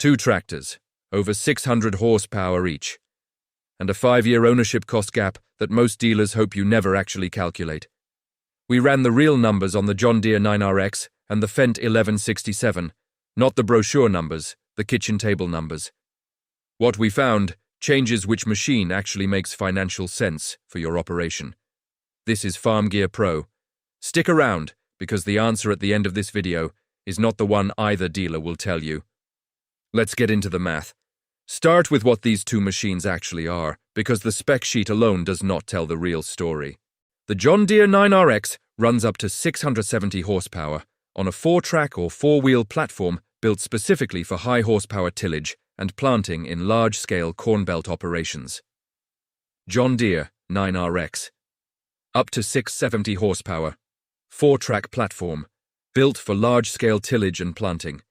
2 tractors, over 600 horsepower each, and a 5-year ownership cost gap that most dealers hope you never actually calculate. We ran the real numbers on the John Deere 9RX and the Fendt 1167, not the brochure numbers, the kitchen table numbers. What we found changes which machine actually makes financial sense for your operation. This is FarmGear Pro. Stick around, because the answer at the end of this video is not the one either dealer will tell you. Let's get into the math. Start with what these two machines actually are, because the spec sheet alone does not tell the real story. The John Deere 9RX runs up to 670 horsepower on a 4-track or 4-wheel platform built specifically for high horsepower tillage and planting in large-scale corn belt operations. John Deere 9RX. Up to 670 horsepower, 4-track platform, built for large-scale tillage and planting.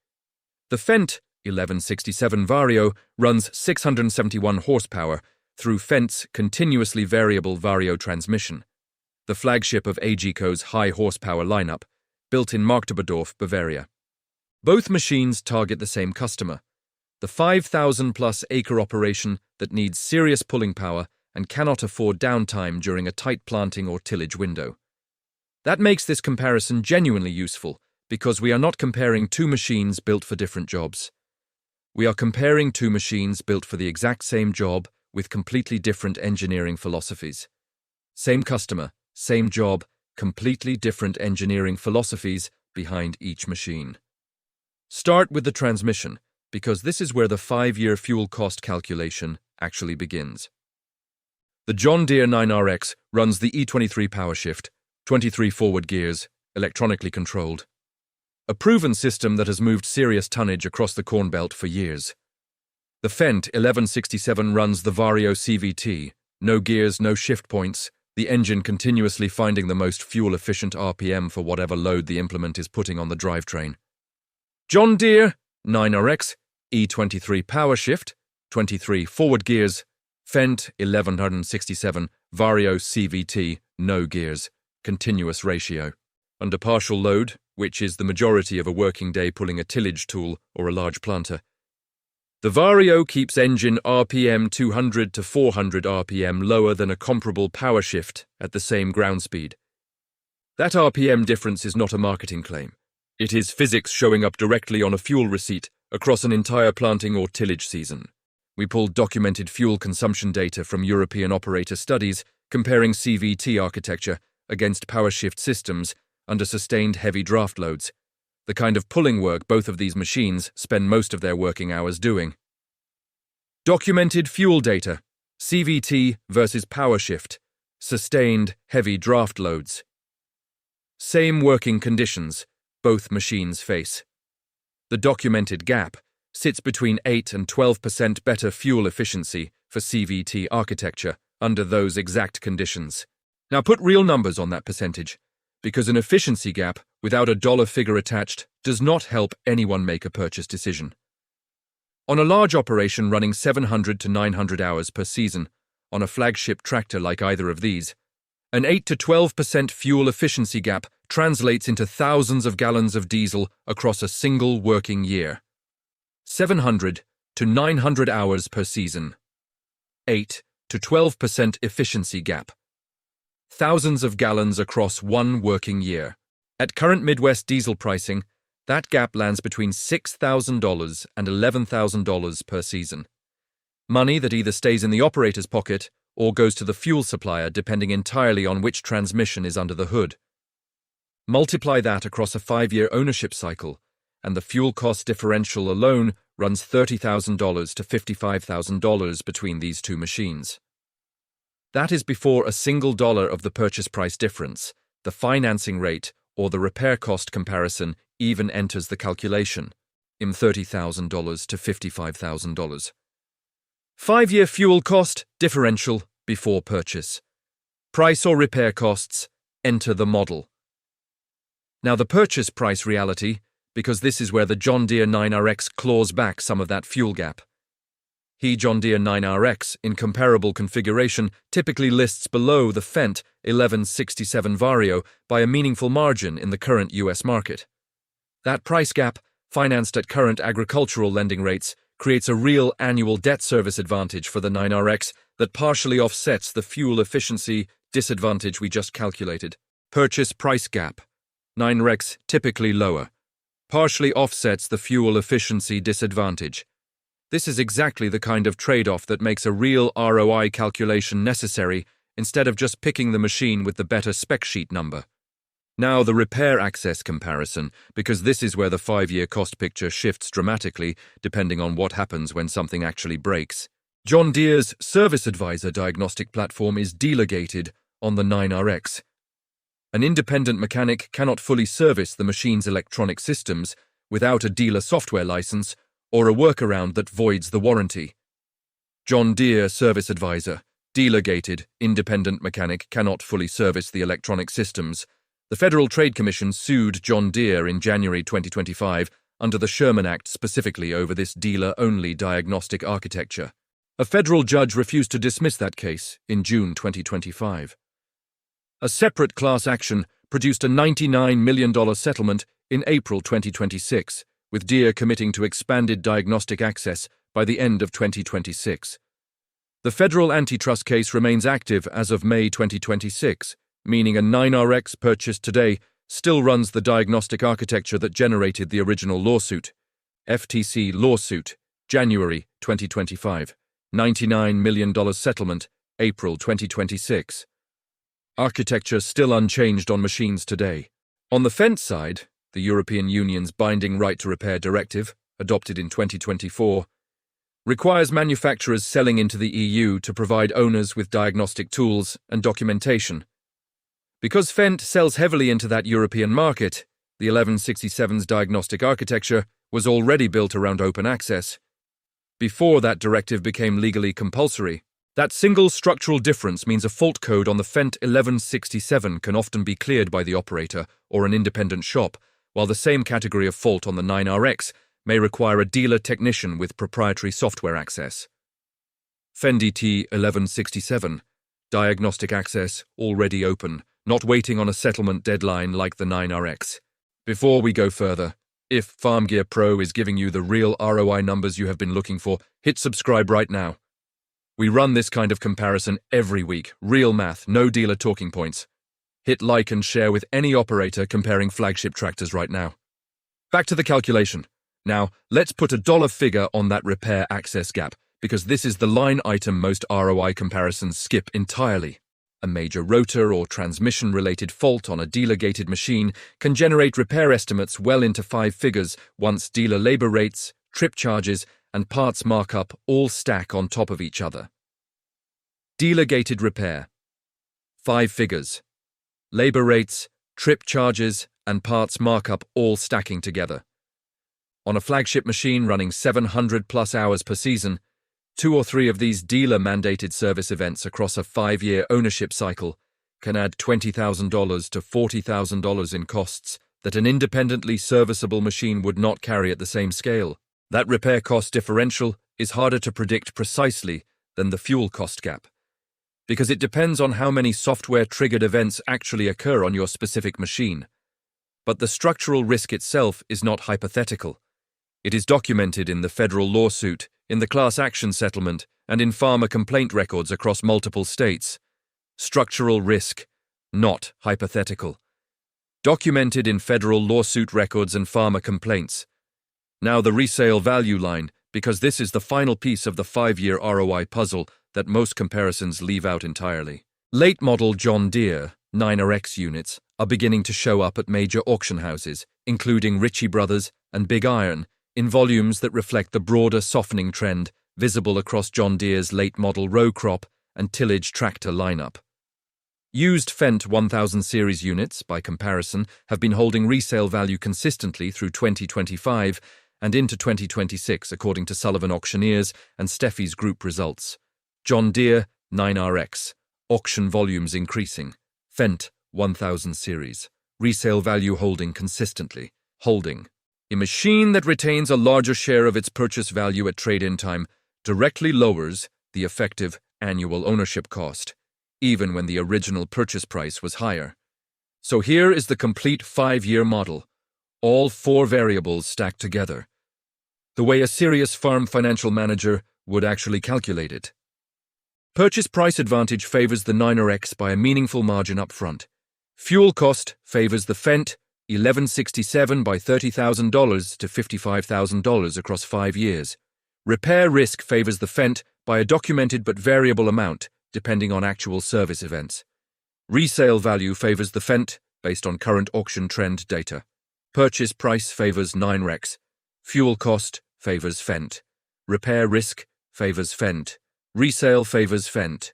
The Fendt 1167 Vario runs 671 horsepower through Fendt's continuously variable Vario transmission, the flagship of AGCO's high-horsepower lineup, built in Marktoberdorf, Bavaria. Both machines target the same customer, the 5,000-plus acre operation that needs serious pulling power and cannot afford downtime during a tight planting or tillage window. That makes this comparison genuinely useful, because we are not comparing two machines built for different jobs. We are comparing two machines built for the exact same job with completely different engineering philosophies. Same customer, same job, completely different engineering philosophies behind each machine. Start with the transmission, because this is where the 5-year fuel cost calculation actually begins. The John Deere 9RX runs the E23 power shift, 23 forward gears, electronically controlled. A proven system that has moved serious tonnage across the Corn Belt for years. The Fendt 1167 runs the Vario CVT, no gears, no shift points, the engine continuously finding the most fuel-efficient RPM for whatever load the implement is putting on the drivetrain. John Deere 9RX, E23 power shift, 23 forward gears, Fendt 1167 Vario CVT, no gears, continuous ratio. Under partial load, which is the majority of a working day pulling a tillage tool or a large planter, the Vario keeps engine RPM 200 to 400 RPM lower than a comparable power shift at the same ground speed. That RPM difference is not a marketing claim. It is physics showing up directly on a fuel receipt across an entire planting or tillage season. We pulled documented fuel consumption data from European operator studies comparing CVT architecture against power shift systems under sustained heavy draft loads, the kind of pulling work both of these machines spend most of their working hours doing. Documented fuel data, CVT versus power shift, sustained heavy draft loads. Same working conditions both machines face. The documented gap sits between 8 and 12% better fuel efficiency for CVT architecture under those exact conditions. Now put real numbers on that percentage, because an efficiency gap without a dollar figure attached does not help anyone make a purchase decision. On a large operation running 700 to 900 hours per season, on a flagship tractor like either of these, an 8 to 12% fuel efficiency gap translates into thousands of gallons of diesel across a single working year. 700 to 900 hours per season. 8 to 12% efficiency gap. Thousands of gallons across one working year. At current Midwest diesel pricing, that gap lands between $6,000 and $11,000 per season. Money that either stays in the operator's pocket or goes to the fuel supplier depending entirely on which transmission is under the hood. Multiply that across a 5-year ownership cycle, and the fuel cost differential alone runs $30,000 to $55,000 between these two machines. That is before a single dollar of the purchase price difference, the financing rate, or the repair cost comparison even enters the calculation, in $30,000 to $55,000. 5-year fuel cost differential before purchase. Price or repair costs enter the model. Now the purchase price reality, because this is where the John Deere 9RX claws back some of that fuel gap. John Deere 9RX, in comparable configuration, typically lists below the Fendt 1167 Vario by a meaningful margin in the current US market. That price gap, financed at current agricultural lending rates, creates a real annual debt service advantage for the 9RX that partially offsets the fuel efficiency disadvantage we just calculated. Purchase price gap. 9RX typically lower. Partially offsets the fuel efficiency disadvantage. This is exactly the kind of trade-off that makes a real ROI calculation necessary instead of just picking the machine with the better spec sheet number. Now the repair access comparison, because this is where the 5-year cost picture shifts dramatically depending on what happens when something actually breaks. John Deere's Service Advisor diagnostic platform is dealer-gated on the 9RX. An independent mechanic cannot fully service the machine's electronic systems without a dealer software license or a workaround that voids the warranty. John Deere Service Advisor, dealer-gated, independent mechanic cannot fully service the electronic systems. The Federal Trade Commission sued John Deere in January 2025 under the Sherman Act specifically over this dealer-only diagnostic architecture. A federal judge refused to dismiss that case in June 2025. A separate class action produced a $99 million settlement in April 2026, with Deere committing to expanded diagnostic access by the end of 2026. The federal antitrust case remains active as of May 2026, meaning a 9RX purchased today still runs the diagnostic architecture that generated the original lawsuit. FTC lawsuit, January 2025. $99 million settlement, April 2026. Architecture still unchanged on machines today. On the Fendt side, the European Union's Binding Right to Repair Directive, adopted in 2024, requires manufacturers selling into the EU to provide owners with diagnostic tools and documentation. Because Fendt sells heavily into that European market, the 1167's diagnostic architecture was already built around open access. Before that directive became legally compulsory, that single structural difference means a fault code on the Fendt 1167 can often be cleared by the operator or an independent shop, while the same category of fault on the 9RX may require a dealer technician with proprietary software access. Fendt 1167, diagnostic access already open, not waiting on a settlement deadline like the 9RX. Before we go further, if FarmGear Pro is giving you the real ROI numbers you have been looking for, hit subscribe right now. We run this kind of comparison every week, real math, no dealer talking points. Hit like and share with any operator comparing flagship tractors right now. Back to the calculation. Now, let's put a dollar figure on that repair access gap, because this is the line item most ROI comparisons skip entirely. A major rotor or transmission-related fault on a dealer-gated machine can generate repair estimates well into 5 figures once dealer labor rates, trip charges, and parts markup all stack on top of each other. Dealer-gated repair. 5 figures. Labor rates, trip charges, and parts markup all stacking together. On a flagship machine running 700+ hours per season, 2 or 3 of these dealer-mandated service events across a 5-year ownership cycle can add $20,000 to $40,000 in costs that an independently serviceable machine would not carry at the same scale. That repair cost differential is harder to predict precisely than the fuel cost gap, because it depends on how many software-triggered events actually occur on your specific machine. But the structural risk itself is not hypothetical. It is documented in the federal lawsuit, in the class action settlement, and in farmer complaint records across multiple states. Structural risk, not hypothetical. Documented in federal lawsuit records and farmer complaints. Now the resale value line, because this is the final piece of the 5-year ROI puzzle that most comparisons leave out entirely. Late model John Deere 9RX units are beginning to show up at major auction houses, including Ritchie Brothers and Big Iron, in volumes that reflect the broader softening trend visible across John Deere's late model row crop and tillage tractor lineup. Used Fendt 1000 series units, by comparison, have been holding resale value consistently through 2025 and into 2026 according to Sullivan Auctioneers and Steffi's Group results. John Deere 9RX, auction volumes increasing. Fendt 1000 series, resale value holding consistently. Holding. A machine that retains a larger share of its purchase value at trade-in time directly lowers the effective annual ownership cost, even when the original purchase price was higher. So here is the complete 5-year model, all 4 variables stacked together. the way a serious farm financial manager would actually calculate it. Purchase price advantage favors the 9RX by a meaningful margin up front. Fuel cost favors the Fendt, $1,167 by $30,000 to $55,000 across 5 years. Repair risk favors the Fendt by a documented but variable amount, depending on actual service events. Resale value favors the Fendt based on current auction trend data. Purchase price favors 9RX. Fuel cost favors Fendt. Repair risk favors Fendt. Resale favors Fendt.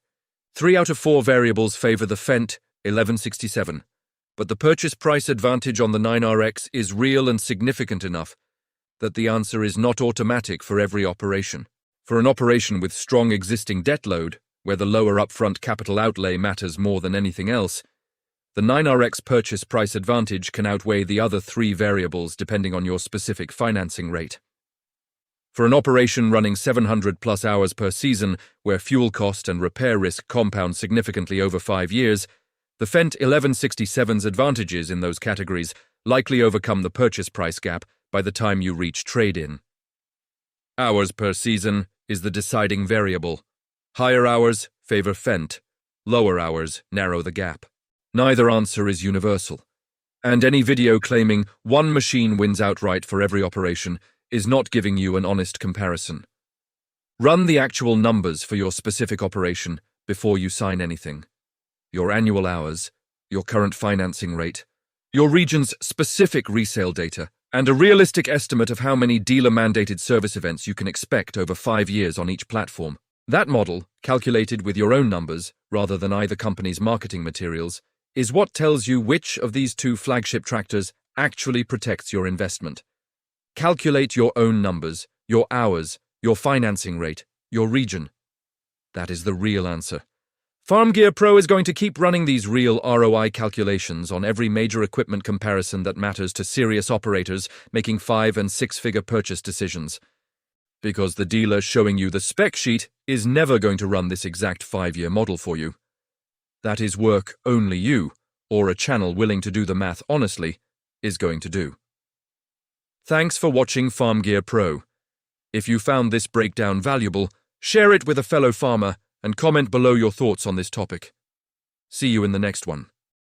3 out of 4 variables favor the Fendt, $1,167. But the purchase price advantage on the 9RX is real and significant enough that the answer is not automatic for every operation. For an operation with strong existing debt load, where the lower upfront capital outlay matters more than anything else, the 9RX purchase price advantage can outweigh the other 3 variables depending on your specific financing rate. For an operation running 700+ hours per season, where fuel cost and repair risk compound significantly over 5 years, the Fendt 1167's advantages in those categories likely overcome the purchase price gap by the time you reach trade-in. Hours per season is the deciding variable. Higher hours favor Fendt. Lower hours narrow the gap. Neither answer is universal. And any video claiming one machine wins outright for every operation is not giving you an honest comparison. Run the actual numbers for your specific operation before you sign anything. Your annual hours, your current financing rate, your region's specific resale data, and a realistic estimate of how many dealer-mandated service events you can expect over 5 years on each platform. That model, calculated with your own numbers rather than either company's marketing materials, is what tells you which of these 2 flagship tractors actually protects your investment. Calculate your own numbers, your hours, your financing rate, your region. That is the real answer. FarmGear Pro is going to keep running these real ROI calculations on every major equipment comparison that matters to serious operators making 5- and 6-figure purchase decisions. Because the dealer showing you the spec sheet is never going to run this exact 5-year model for you. That is work only you, or a channel willing to do the math honestly, is going to do. Thanks for watching FarmGear Pro. If you found this breakdown valuable, share it with a fellow farmer and comment below your thoughts on this topic. See you in the next one.